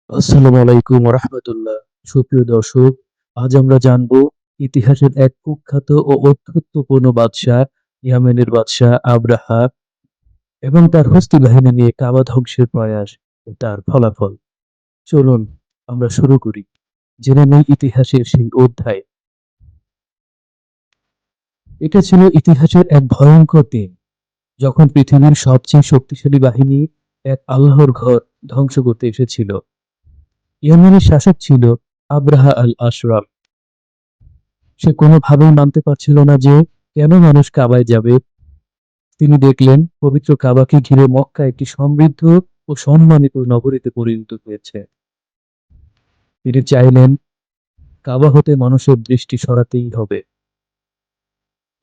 আসসালামু আলাইকুম রাহমাতুল্লাহ। সুপ্রিয় দর্শক, আজ আমরা জানব ইতিহাসের এক কুখ্যাত ও অত্যুত্তপূর্ণ বাদশাহ, ইয়েমেনের বাদশাহ আবরাহা এবং তার হস্তী বাহিনী নিয়ে কাবা ধ্বংসের প্রয়াস ও তার ফলাফল। চলুন আমরা শুরু করি। জেনে নেই ইতিহাসের সেই অধ্যায়। এটা ছিল ইতিহাসের এক ভয়ঙ্কর দিন, যখন পৃথিবীর সবচেয়ে শক্তিশালী বাহিনী এক আল্লাহর ঘর ধ্বংস করতে এসেছিল। ইয়েমেনের শাসক ছিল আবরাহা আল আশরাফ। সে কোনোভাবেই মানতে পারছিল না যে কেন মানুষ কাবায় যাবে। তিনি দেখলেন পবিত্র কাবাকে ঘিরে মক্কা একটি সমৃদ্ধ ও সম্মানিত নগরীতে পরিণত হয়েছে। তিনি চাইলেন কাবা হতে মানুষের দৃষ্টি সরাতেই হবে।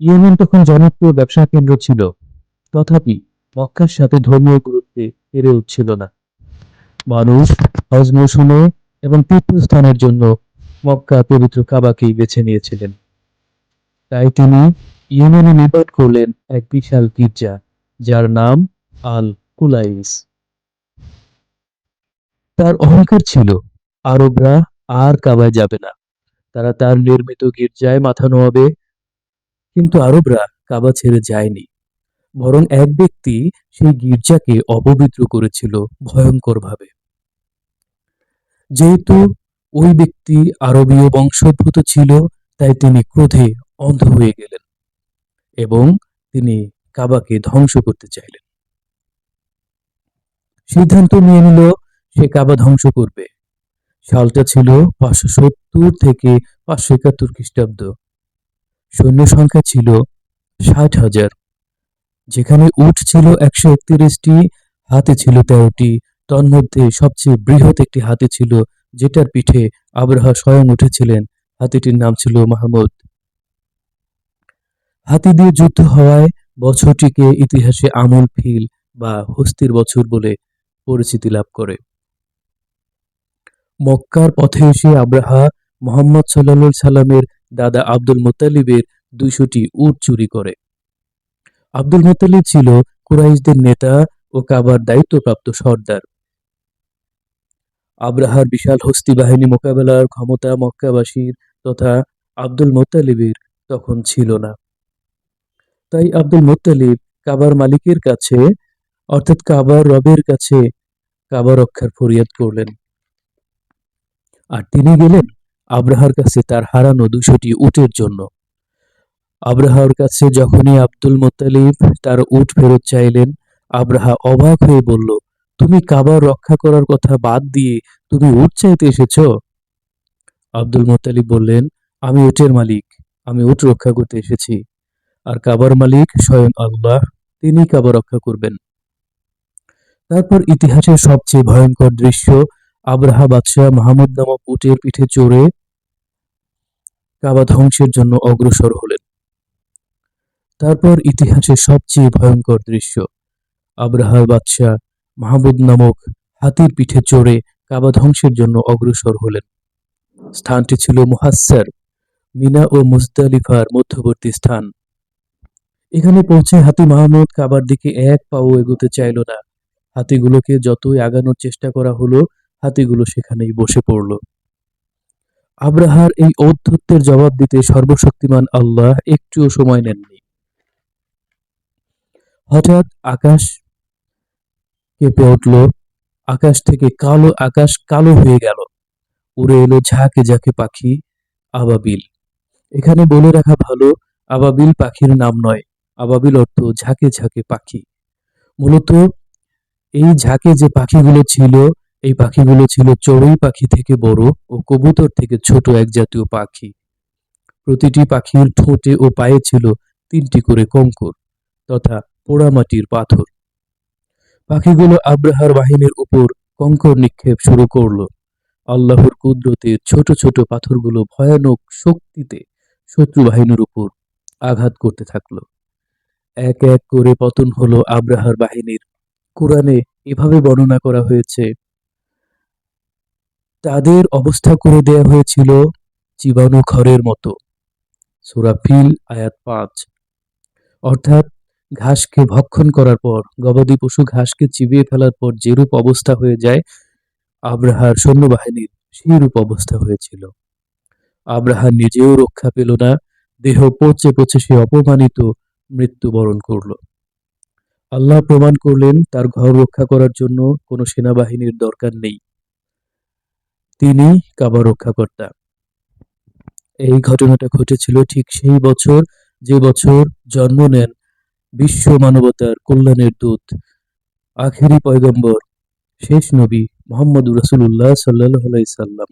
ইয়েমেন তখন জনপ্রিয় ব্যবসা কেন্দ্র ছিল, তথাপি মক্কার সাথে ধর্মীয় গুরুত্বে পেরে উঠছিল না। মানুষ হজ মৌসুমে এবং তীর্থস্থানের জন্য মক্কা পবিত্র কাবাকেই বেছে নিয়েছিলেন। তাই তিনি ইয়েমেনে নির্মাণ করলেন এক বিশাল গির্জা, যার নাম আল কুলাইস। তার অহংকার ছিল আরবরা আর কাবায় যাবে না, তারা তার নির্মিত গির্জায় মাথা নোয়াবে। কিন্তু আরবরা কাবা ছেড়ে যায়নি, বরং এক ব্যক্তি সেই গির্জাকে অপবিত্র করেছিল ভয়ঙ্করভাবে। যেহেতু ওই ব্যক্তি আরবীয় বংশোদ্ভূত ছিল, তাই তিনি ক্রোধে অন্ধ হয়ে গেলেন এবং তিনি কাবাকে ধ্বংস করতে চাইলেন। সিদ্ধান্ত নিয়ে নিল সে কাবা ধ্বংস করবে। সালটা ছিল 570 থেকে 571 খ্রিস্টাব্দ। সৈন্য সংখ্যা ছিল 60,000। যেখানে উট ছিল 131টি, হাতি ছিল 13টি। তন্মধ্যে সবচেয়ে বৃহৎ একটি হাতি ছিল, যেটার পিঠে আবরাহা স্বয়ং উঠেছিলেন। হাতিটির নাম ছিল মাহমুদ। হাতি দিয়ে যুদ্ধ হওয়ায় বছরটিকে ইতিহাসে আমুল ফিল বা হস্তির বছর বলে পরিচিতি লাভ করে। মক্কার পথে এসে আব্রাহা মুহাম্মদ সাল্লাল্লাহু আলাইহি সাল্লামের দাদা আব্দুল মুত্তালিবের 200টি উট চুরি করে। আব্দুল মুত্তালিব ছিল কুরাইশদের নেতা ও কাবার দায়িত্বপ্রাপ্ত সর্দার। আব্রাহার বিশাল হস্তী বাহিনী মোকাবেলার ক্ষমতা মক্কাবাসীর তথা আব্দুল মুত্তালিবের তখন ছিল না। তাই আব্দুল মুত্তালিব কাবার মালিকের কাছে, অর্থাৎ কাবার রবের কাছে কাবা রক্ষার ফরিয়াদ করলেন। আর তিনি গেলেন আব্রাহার কাছে তার হারানো 200টি উটের জন্য। আব্রাহার কাছে যখনই আব্দুল মুত্তালিব তার উট ফেরত চাইলেন, আব্রাহা অবাক হয়ে বলল, তুমি কাবা রক্ষা করার কথা বাদ দিয়ে তুমি উট চাইতে এসেছো? আব্দুল মুত্তালিব বললেন, আমি উটের মালিক, আমি উট রক্ষা করতে এসেছি। আর কাবার মালিক স্বয়ং আল্লাহ, তিনি কাবা রক্ষা করবেন। তারপর ইতিহাসের সবচেয়ে ভয়ঙ্কর দৃশ্য, আব্রাহা বাদশাহ মাহমুদ নামক উটের পিঠে চড়ে কাবা ধ্বংসের জন্য অগ্রসর হলেন। তারপর ইতিহাসের সবচেয়ে ভয়ঙ্কর দৃশ্য, আব্রাহার বাদশাহ মাহমুদ নামক হাতির পিঠে চড়ে কাবা ধ্বংসের জন্য অগ্রসর হলেন। স্থানটি ছিল মুহাসসার, মিনা ও মুজদালিফার মধ্যবর্তী স্থান। এখানে পৌঁছে হাতি মাহমুদ কাবার দিকে এক পাও এগোতে চাইল না। হাতিগুলোকে যতই আগানোর চেষ্টা করা হলো, হাতিগুলো সেখানেই বসে পড়ল। আব্রাহার এই ঔদ্ধত্যের জবাব দিতে সর্বশক্তিমান আল্লাহ একটুও সময় নেননি। হঠাৎ আকাশ কেঁপে উঠল, আকাশ থেকে আকাশ কালো হয়ে গেল। উড়ে এলো ঝাঁকে ঝাঁকে পাখি, আবাবিল। এখানে বলে রাখা ভালো, আবাবিল পাখির নাম নয়। আবাবিল অর্থ ঝাঁকে ঝাঁকে পাখি। মূলত এই ঝাঁকে যে পাখিগুলো ছিল, এই পাখিগুলো ছিল চড়ুই পাখি থেকে বড় ও কবুতর থেকে ছোট এক জাতীয় পাখি। প্রতিটি পাখির ঠোঁটে ও পায়ে ছিল 3টি করে কঙ্কর তথা পোড়ামাটির পাথর। পাখিগুলো আব্রাহার বাহিনীর উপর কঙ্কর নিক্ষেপ শুরু করলো। আল্লাহর কুদরতে ছোট ছোট পাথরগুলো ভয়ানক শক্তিতে শত্রু বাহিনীর উপর আঘাত করতে থাকলো। এক এক করে পতন হলো আব্রাহার বাহিনীর। কুরআনে এভাবে বর্ণনা করা হয়েছে, তাদের অবস্থা করে দেয়া হয়েছিল জীবাণু খড়ের মতো। সূরা ফিল আয়াত 5। অর্থাৎ ঘাসকে ভক্ষণ করার পর, গবাদি পশু ঘাসকে চিবিয়ে ফেলার পর যেরূপ অবস্থা হয়ে যায়, আব্রাহার সৈন্যবাহিনীর সেইরূপ অবস্থা হয়েছিল। আব্রাহা নিজেও রক্ষা পেল না, দেহ পচে পচে সে অপমানিত মৃত্যুবরণ করল। আল্লাহ প্রমাণ করলেন তার ঘর রক্ষা করার জন্য কোনো সেনাবাহিনীর দরকার নেই, তিনি কাবা রক্ষাকর্তা। এই ঘটনাটা ঘটেছিল ঠিক সেই বছর যে বছর জন্ম নেন বিশ্ব মানবতার কল্যাণের দূত, আখেরি পয়গম্বর, শেষ নবী মুহাম্মদুর রাসূলুল্লাহ সাল্লাল্লাহু আলাইহি সাল্লাম।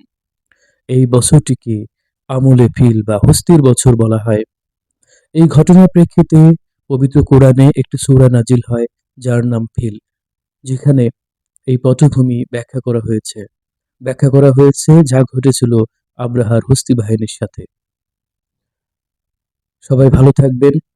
এই বছরটিকে আমলে ফিল বা হস্তির বছর বলা হয়। এই ঘটনার প্রেক্ষিতে পবিত্র কোরআনে একটি সূরা নাজিল হয় যার নাম ফিল, যেখানে এই পটভূমি ব্যাখ্যা করা হয়েছে যা ঘটেছিল আব্রাহার হস্তি বাহিনীর সাথে। সবাই ভালো থাকবেন।